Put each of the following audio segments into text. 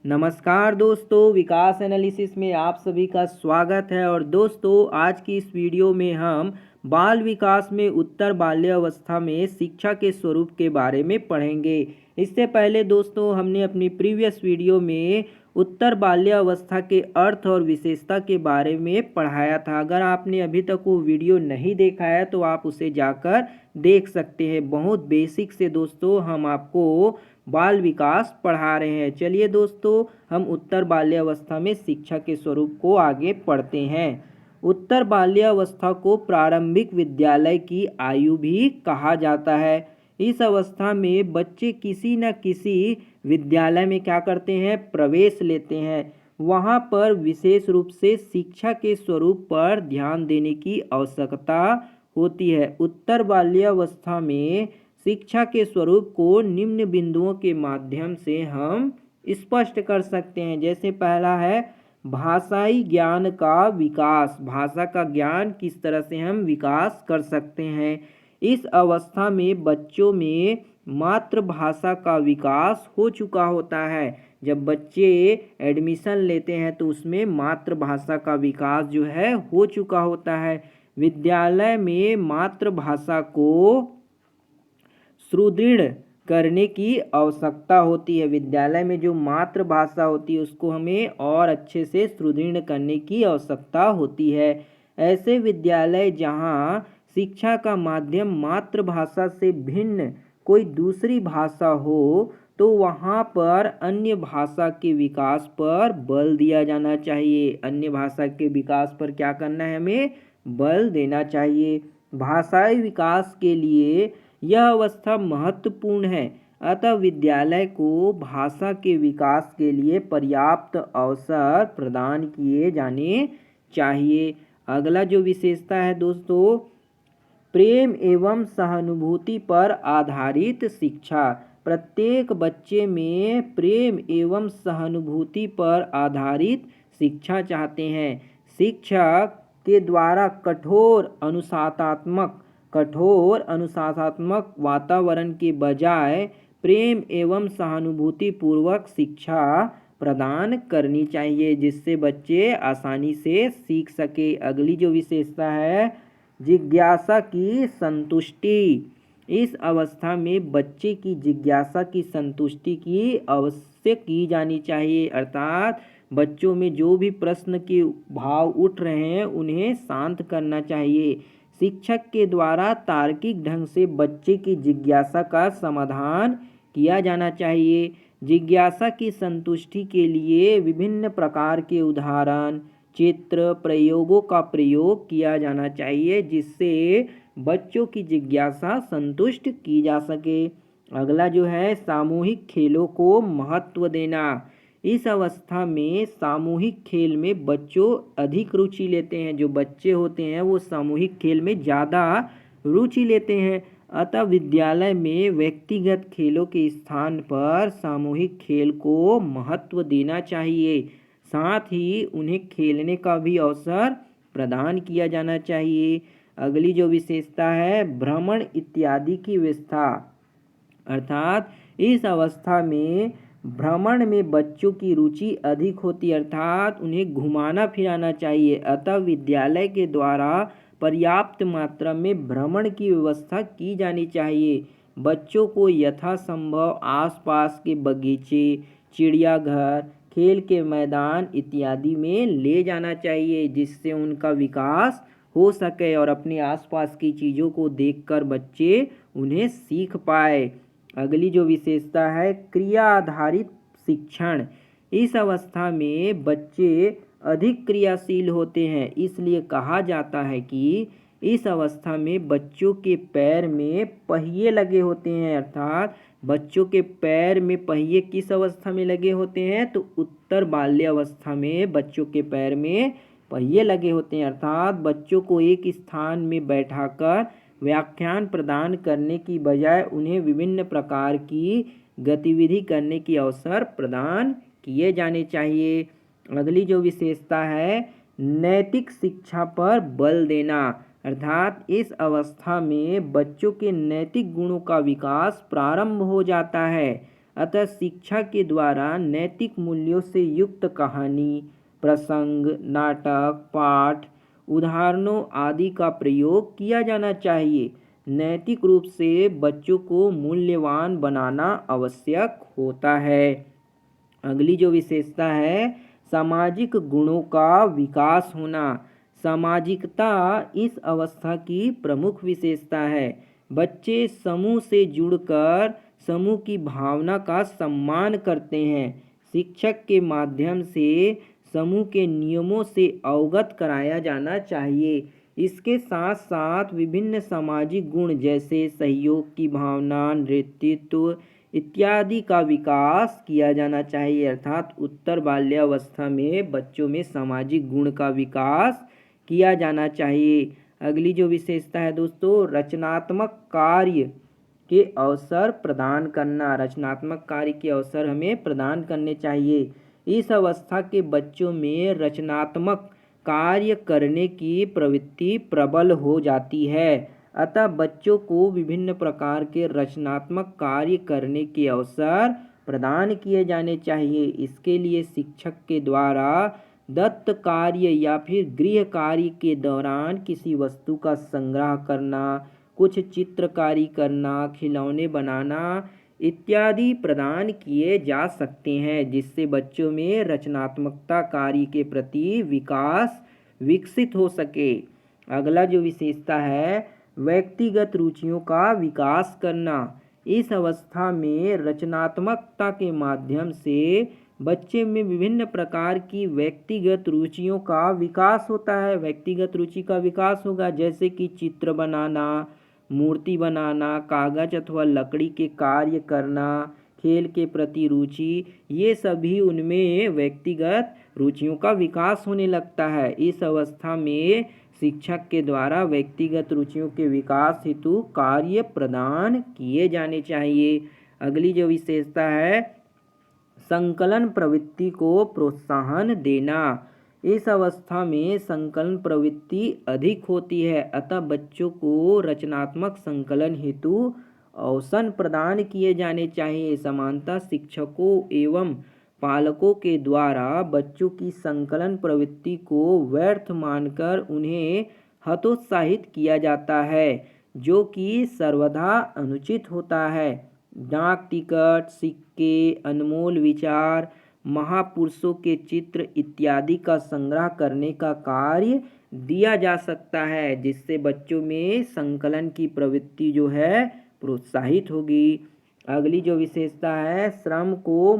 नमस्कार दोस्तों, विकास एनालिसिस में आप सभी का स्वागत है। और दोस्तों, आज की इस वीडियो में हम बाल विकास में उत्तर बाल्यावस्था में शिक्षा के स्वरूप के बारे में पढ़ेंगे। इससे पहले दोस्तों, हमने अपनी प्रीवियस वीडियो में उत्तर बाल्यावस्था के अर्थ और विशेषता के बारे में पढ़ाया था। अगर आपने अभी तक वो वीडियो नहीं देखा है तो आप उसे जाकर देख सकते हैं। बहुत बेसिक से दोस्तों हम आपको बाल विकास पढ़ा रहे हैं। चलिए दोस्तों, हम उत्तर बाल्यावस्था में शिक्षा के स्वरूप को आगे पढ़ते हैं। उत्तर बाल्यावस्था को प्रारंभिक विद्यालय की आयु भी कहा जाता है। इस अवस्था में बच्चे किसी न किसी विद्यालय में क्या करते हैं, प्रवेश लेते हैं। वहाँ पर विशेष रूप से शिक्षा के स्वरूप पर ध्यान देने की आवश्यकता होती है। उत्तर बाल्यावस्था में शिक्षा के स्वरूप को निम्न बिंदुओं के माध्यम से हम स्पष्ट कर सकते हैं। जैसे पहला है भाषाई ज्ञान का विकास। भाषा का ज्ञान किस तरह से हम विकास कर सकते हैं। इस अवस्था में बच्चों में मातृभाषा का विकास हो चुका होता है। जब बच्चे एडमिशन लेते हैं तो उसमें मातृभाषा का विकास जो है हो चुका होता है। विद्यालय में मातृभाषा को सुदृढ़ करने की आवश्यकता होती है। विद्यालय में जो मातृभाषा होती है उसको हमें और अच्छे से सुदृढ़ करने की आवश्यकता होती है। ऐसे विद्यालय जहाँ शिक्षा का माध्यम मातृभाषा से भिन्न कोई दूसरी भाषा हो तो वहाँ पर अन्य भाषा के विकास पर बल दिया जाना चाहिए। अन्य भाषा के विकास पर क्या करना है, हमें बल देना चाहिए। भाषाई विकास के लिए यह अवस्था महत्वपूर्ण है। अतः विद्यालय को भाषा के विकास के लिए पर्याप्त अवसर प्रदान किए जाने चाहिए। अगला जो विशेषता है दोस्तों, प्रेम एवं सहानुभूति पर आधारित शिक्षा। प्रत्येक बच्चे में प्रेम एवं सहानुभूति पर आधारित शिक्षा चाहते हैं। शिक्षक के द्वारा कठोर अनुशासनात्मक वातावरण के बजाय प्रेम एवं सहानुभूति पूर्वक शिक्षा प्रदान करनी चाहिए, जिससे बच्चे आसानी से सीख सके। अगली जो विशेषता है जिज्ञासा की संतुष्टि। इस अवस्था में बच्चे की जिज्ञासा की संतुष्टि की अवश्य की जानी चाहिए। अर्थात बच्चों में जो भी प्रश्न के भाव उठ रहे हैं उन्हें शांत करना चाहिए। शिक्षक के द्वारा तार्किक ढंग से बच्चे की जिज्ञासा का समाधान किया जाना चाहिए। जिज्ञासा की संतुष्टि के लिए विभिन्न प्रकार के उदाहरण, चित्र, प्रयोगों का प्रयोग किया जाना चाहिए, जिससे बच्चों की जिज्ञासा संतुष्ट की जा सके। अगला जो है सामूहिक खेलों को महत्व देना। इस अवस्था में सामूहिक खेल में बच्चों अधिक रुचि लेते हैं। जो बच्चे होते हैं वो सामूहिक खेल में ज़्यादा रुचि लेते हैं। अतः विद्यालय में व्यक्तिगत खेलों के स्थान पर सामूहिक खेल को महत्व देना चाहिए। साथ ही उन्हें खेलने का भी अवसर प्रदान किया जाना चाहिए। अगली जो विशेषता है भ्रमण इत्यादि की व्यवस्था। अर्थात इस अवस्था में भ्रमण में बच्चों की रुचि अधिक होती है, अर्थात उन्हें घुमाना फिराना चाहिए। अतः विद्यालय के द्वारा पर्याप्त मात्रा में भ्रमण की व्यवस्था की जानी चाहिए। बच्चों को यथासंभव आसपास के बगीचे, चिड़ियाघर, खेल के मैदान इत्यादि में ले जाना चाहिए, जिससे उनका विकास हो सके और अपने आसपास की चीज़ों को देखकर बच्चे उन्हें सीख पाए। अगली जो विशेषता है क्रिया आधारित शिक्षण। इस अवस्था में बच्चे अधिक क्रियाशील होते हैं, इसलिए कहा जाता है कि इस अवस्था में बच्चों के पैर में पहिए लगे होते हैं। अर्थात बच्चों के पैर में पहिए किस अवस्था में लगे होते हैं, तो उत्तर बाल्यावस्था में बच्चों के पैर में पहिए लगे होते हैं। अर्थात बच्चों को एक स्थान में बैठाकर व्याख्यान प्रदान करने की बजाय उन्हें विभिन्न प्रकार की गतिविधि करने की अवसर प्रदान किए जाने चाहिए। अगली जो विशेषता है नैतिक शिक्षा पर बल देना। अर्थात इस अवस्था में बच्चों के नैतिक गुणों का विकास प्रारंभ हो जाता है। अतः शिक्षा के द्वारा नैतिक मूल्यों से युक्त कहानी, प्रसंग, नाटक, पाठ, उदाहरणों आदि का प्रयोग किया जाना चाहिए। नैतिक रूप से बच्चों को मूल्यवान बनाना आवश्यक होता है। अगली जो विशेषता है, सामाजिक गुणों का विकास होना। सामाजिकता इस अवस्था की प्रमुख विशेषता है। बच्चे समूह से जुड़कर समूह की भावना का सम्मान करते हैं। शिक्षक के माध्यम से समूह के नियमों से अवगत कराया जाना चाहिए। इसके साथ साथ विभिन्न सामाजिक गुण जैसे सहयोग की भावना, नेतृत्व इत्यादि का विकास किया जाना चाहिए। अर्थात उत्तर बाल्यावस्था में बच्चों में सामाजिक गुण का विकास किया जाना चाहिए। अगली जो विशेषता है दोस्तों, रचनात्मक कार्य के अवसर प्रदान करना। रचनात्मक कार्य के अवसर हमें प्रदान करने चाहिए। इस अवस्था के बच्चों में रचनात्मक कार्य करने की प्रवृत्ति प्रबल हो जाती है। अतः बच्चों को विभिन्न प्रकार के रचनात्मक कार्य करने के अवसर प्रदान किए जाने चाहिए। इसके लिए शिक्षक के द्वारा दत्त कार्य या फिर गृह कार्य के दौरान किसी वस्तु का संग्रह करना, कुछ चित्रकारी करना, खिलौने बनाना इत्यादि प्रदान किए जा सकते हैं, जिससे बच्चों में रचनात्मकता कार्य के प्रति विकास विकसित हो सके। अगला जो विशेषता है, व्यक्तिगत रुचियों का विकास करना। इस अवस्था में रचनात्मकता के माध्यम से बच्चे में विभिन्न प्रकार की व्यक्तिगत रुचियों का विकास होता है। व्यक्तिगत रुचि का विकास होगा, जैसे कि चित्र बनाना, मूर्ति बनाना, कागज अथवा लकड़ी के कार्य करना, खेल के प्रति रुचि, ये सभी उनमें व्यक्तिगत रुचियों का विकास होने लगता है। इस अवस्था में शिक्षक के द्वारा व्यक्तिगत रुचियों के विकास हेतु कार्य प्रदान किए जाने चाहिए। अगली जो विशेषता है, संकलन प्रवृत्ति को प्रोत्साहन देना। इस अवस्था में संकलन प्रवृत्ति अधिक होती है, अतः बच्चों को रचनात्मक संकलन हेतु अवसर प्रदान किए जाने चाहिए। समानतः शिक्षकों एवं पालकों के द्वारा बच्चों की संकलन प्रवृत्ति को व्यर्थ मानकर उन्हें हतोत्साहित किया जाता है, जो कि सर्वथा अनुचित होता है। डाक टिकट, सिक्के, अनमोल विचार, महापुरुषों के चित्र इत्यादि का संग्रह करने का कार्य दिया जा सकता है, जिससे बच्चों में संकलन की प्रवृत्ति जो है प्रोत्साहित होगी। अगली जो विशेषता है, श्रम को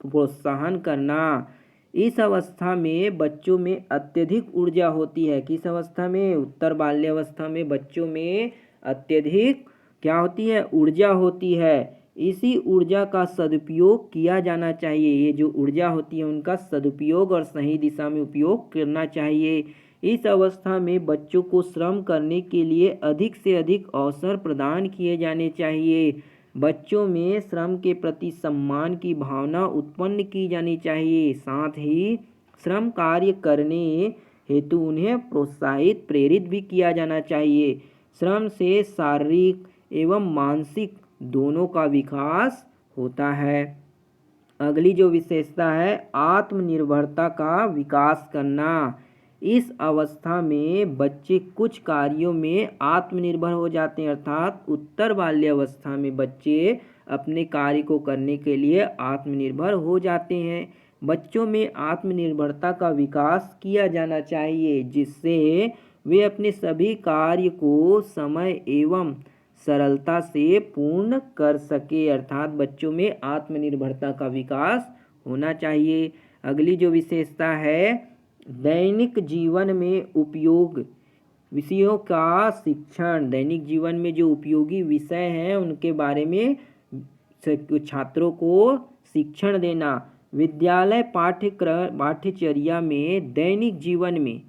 प्रोत्साहन करना। इस अवस्था में बच्चों में अत्यधिक ऊर्जा होती है। किस अवस्था में? उत्तर बाल्यावस्था में बच्चों में अत्यधिक क्या होती है? ऊर्जा होती है। इसी ऊर्जा का सदुपयोग किया जाना चाहिए। ये जो ऊर्जा होती है उनका सदुपयोग और सही दिशा में उपयोग करना चाहिए। इस अवस्था में बच्चों को श्रम करने के लिए अधिक से अधिक अवसर प्रदान किए जाने चाहिए। बच्चों में श्रम के प्रति सम्मान की भावना उत्पन्न की जानी चाहिए। साथ ही श्रम कार्य करने हेतु उन्हें प्रोत्साहित प्रेरित भी किया जाना चाहिए। श्रम से शारीरिक एवं मानसिक दोनों का विकास होता है। अगली जो विशेषता है, आत्मनिर्भरता का विकास करना। इस अवस्था में बच्चे कुछ कार्यों में आत्मनिर्भर हो जाते हैं, अर्थात उत्तर बाल्यावस्था में बच्चे अपने कार्य को करने के लिए आत्मनिर्भर हो जाते हैं। बच्चों में आत्मनिर्भरता का विकास किया जाना चाहिए, जिससे वे अपने सभी कार्य को समय एवं सरलता से पूर्ण कर सके। अर्थात बच्चों में आत्मनिर्भरता का विकास होना चाहिए। अगली जो विशेषता है, दैनिक जीवन में उपयोग विषयों का शिक्षण। दैनिक जीवन में जो उपयोगी विषय हैं उनके बारे में छात्रों को शिक्षण देना। विद्यालय पाठ्यचर्या में दैनिक जीवन में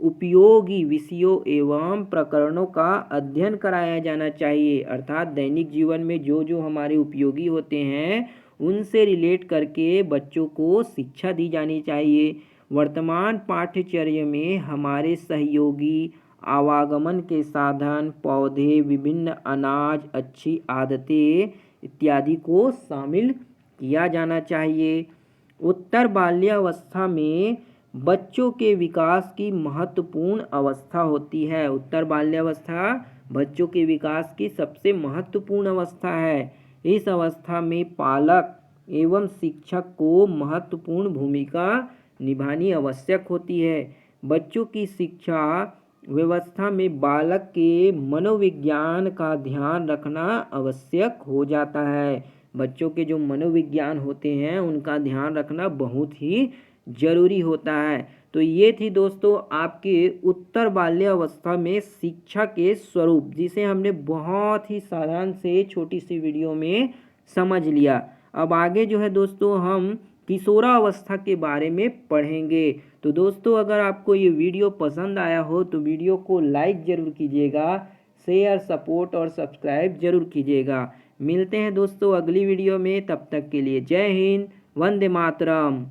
उपयोगी विषयों एवं प्रकरणों का अध्ययन कराया जाना चाहिए। अर्थात दैनिक जीवन में जो जो हमारे उपयोगी होते हैं उनसे रिलेट करके बच्चों को शिक्षा दी जानी चाहिए। वर्तमान पाठ्यचर्या में हमारे सहयोगी, आवागमन के साधन, पौधे, विभिन्न अनाज, अच्छी आदतें इत्यादि को शामिल किया जाना चाहिए। उत्तर बाल्यावस्था में बच्चों के विकास की महत्वपूर्ण अवस्था होती है। उत्तर बाल्यावस्था बच्चों के विकास की सबसे महत्वपूर्ण अवस्था है। इस अवस्था में पालक एवं शिक्षक को महत्वपूर्ण भूमिका निभानी आवश्यक होती है। बच्चों की शिक्षा व्यवस्था में बालक के मनोविज्ञान का ध्यान रखना आवश्यक हो जाता है। बच्चों के जो मनोविज्ञान होते हैं उनका ध्यान रखना बहुत ही जरूरी होता है। तो ये थी दोस्तों आपके उत्तर बाल्यावस्था में शिक्षा के स्वरूप, जिसे हमने बहुत ही साधारण से छोटी सी वीडियो में समझ लिया। अब आगे जो है दोस्तों हम किशोरावस्था के बारे में पढ़ेंगे। तो दोस्तों अगर आपको ये वीडियो पसंद आया हो तो वीडियो को लाइक ज़रूर कीजिएगा, शेयर, सपोर्ट और सब्सक्राइब जरूर कीजिएगा। मिलते हैं दोस्तों अगली वीडियो में, तब तक के लिए जय हिंद, वंदे मातरम।